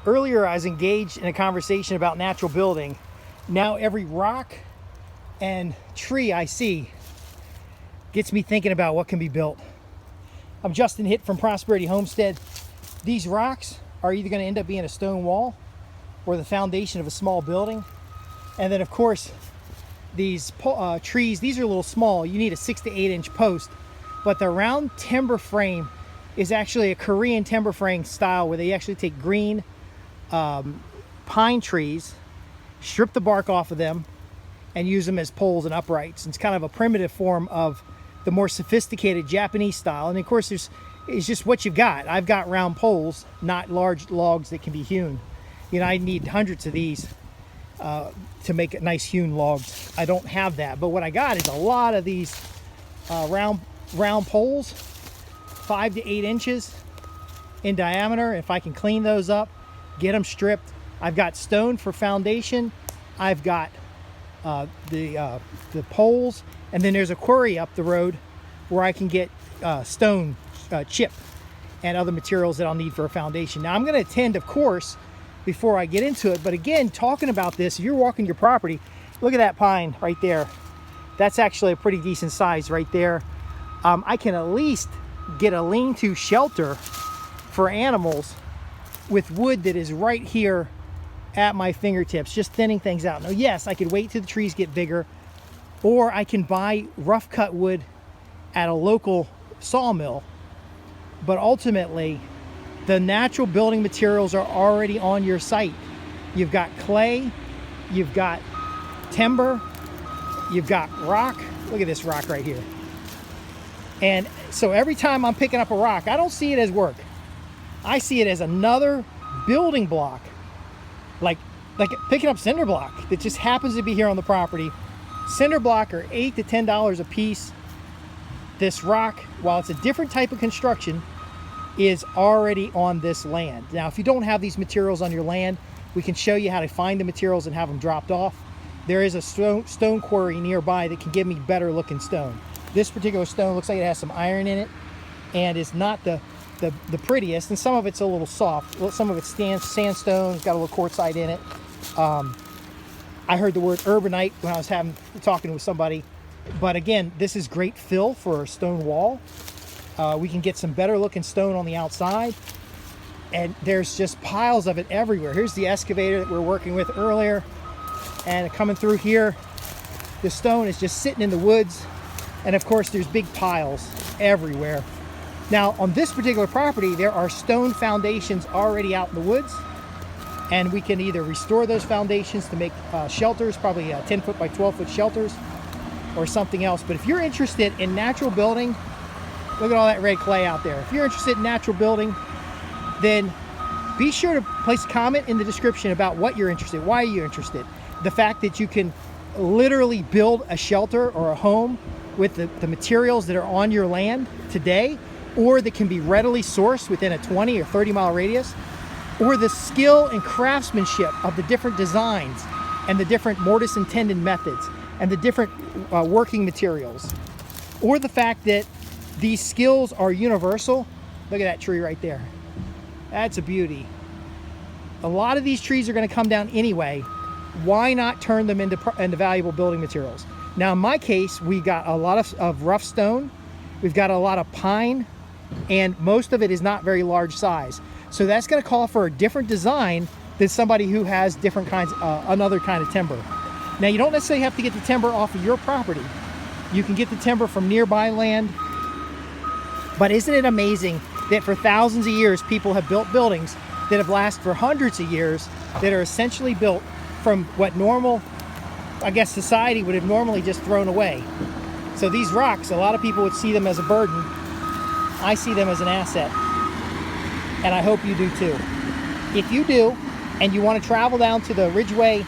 Earlier, I was engaged in a conversation about natural building. Now every rock and tree I see gets me thinking about what can be built. I'm Justin Hitt from Prosperity Homestead. These rocks are either going to end up being a stone wall or the foundation of a small building. And then of course, these trees, these are a little small. You need a 6 to 8 inch post, but the round timber frame is actually a Korean timber frame style where they actually take green pine trees, strip the bark off of them, and use them as poles and uprights. It's kind of a primitive form of the more sophisticated Japanese style. And of course, it's just what you've got. I've got round poles, not large logs that can be hewn. You know, I need hundreds of these to make nice hewn logs. I don't have that, but what I got is a lot of these round poles, 5 to 8 inches in diameter. If I can clean those up, get them stripped. I've got stone for foundation. I've got the poles, and then there's a quarry up the road where I can get stone chip and other materials that I'll need for a foundation. Now I'm going to attend, of course, before I get into it. But again, talking about this, if you're walking your property, look at that pine right there. That's actually a pretty decent size right there. I can at least get a lean-to shelter for animals with wood that is right here at my fingertips, just thinning things out. Now, yes, I could wait till the trees get bigger, or I can buy rough cut wood at a local sawmill. But ultimately, the natural building materials are already on your site. You've got clay, you've got timber, you've got rock. Look at this rock right here. And so every time I'm picking up a rock, I don't see it as work. I see it as another building block, like picking up cinder block that just happens to be here on the property. Cinder block are $8 to $10 a piece. This rock, while it's a different type of construction, is already on this land. Now, if you don't have these materials on your land, we can show you how to find the materials and have them dropped off. There is a stone quarry nearby that can give me better looking stone. This particular stone looks like it has some iron in it, and it's not the prettiest, and some of it's a little soft. Some of it's sandstone, it's got a little quartzite in it. I heard the word urbanite when I was talking with somebody, but again, this is great fill for a stone wall. We can get some better looking stone on the outside, and there's just piles of it everywhere. Here's the excavator that we were working with earlier, and coming through here, the stone is just sitting in the woods, and of course there's big piles everywhere. Now, on this particular property, there are stone foundations already out in the woods, and we can either restore those foundations to make shelters, probably 10-foot by 12-foot shelters, or something else. But if you're interested in natural building, look at all that red clay out there. If you're interested in natural building, then be sure to place a comment in the description about what you're interested in. Why are you interested? The fact that you can literally build a shelter or a home with the materials that are on your land today, or that can be readily sourced within a 20 or 30 mile radius, or the skill and craftsmanship of the different designs and the different mortise and tenon methods and the different working materials, or the fact that these skills are universal. Look at that tree right there. That's a beauty. A lot of these trees are going to come down anyway. Why not turn them into valuable building materials? Now, in my case, we got a lot of rough stone. We've got a lot of pine, and most of it is not very large size. So that's going to call for a different design than somebody who has different kinds, another kind of timber. Now, you don't necessarily have to get the timber off of your property. You can get the timber from nearby land. But isn't it amazing that for thousands of years, people have built buildings that have lasted for hundreds of years, that are essentially built from what normal, I guess, society would have normally just thrown away. So these rocks, a lot of people would see them as a burden. I see them as an asset, and I hope you do too. If you do, and you want to travel down to the Ridgeway,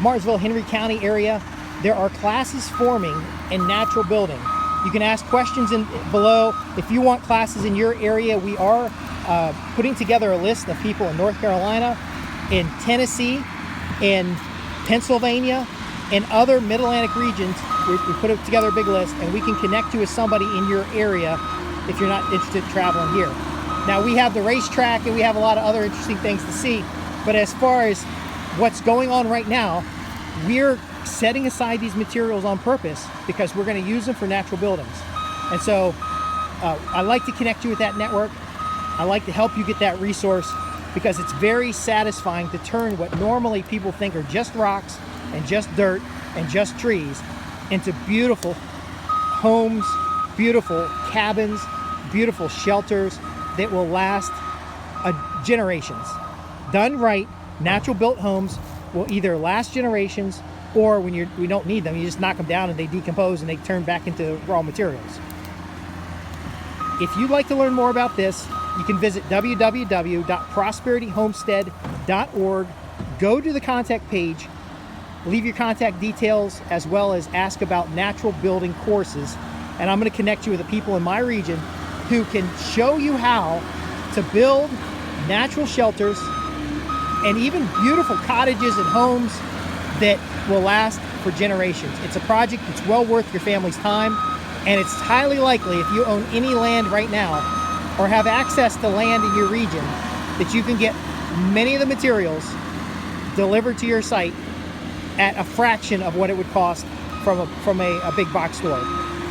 Martinsville, Henry County area, there are classes forming in natural building. You can ask questions below. If you want classes in your area, we are putting together a list of people in North Carolina, in Tennessee, in Pennsylvania, and other Mid-Atlantic regions. We put together a big list, and we can connect you with somebody in your area if you're not interested in traveling here. Now, we have the racetrack, and we have a lot of other interesting things to see, But as far as what's going on right now, we're setting aside these materials on purpose because we're going to use them for natural buildings. And so I like to connect you with that network. I like to help you get that resource because it's very satisfying to turn what normally people think are just rocks and just dirt and just trees into beautiful homes, beautiful cabins, beautiful shelters that will last generations. Done right, natural built homes will either last generations, or when we don't need them, you just knock them down and they decompose and they turn back into raw materials. If you'd like to learn more about this, you can visit www.prosperityhomestead.org. Go to the contact page, leave your contact details, as well as ask about natural building courses. And I'm going to connect you with the people in my region who can show you how to build natural shelters and even beautiful cottages and homes that will last for generations. It's a project that's well worth your family's time, and it's highly likely, if you own any land right now or have access to land in your region, that you can get many of the materials delivered to your site at a fraction of what it would cost from a big box store.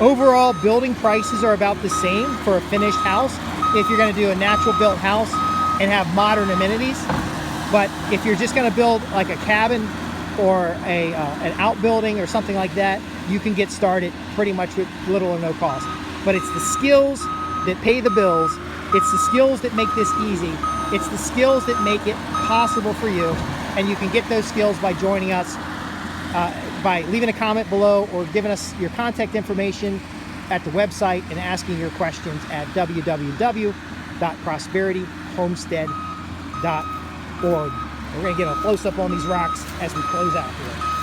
Overall, building prices are about the same for a finished house if you're going to do a natural built house and have modern amenities. But if you're just going to build like a cabin or an outbuilding or something like that, you can get started pretty much with little or no cost. But it's the skills that pay the bills. It's the skills that make this easy. It's the skills that make it possible for you. And you can get those skills by joining us, by leaving a comment below or giving us your contact information at the website and asking your questions at www.prosperityhomestead.org. We're going to get a close-up on these rocks as we close out here.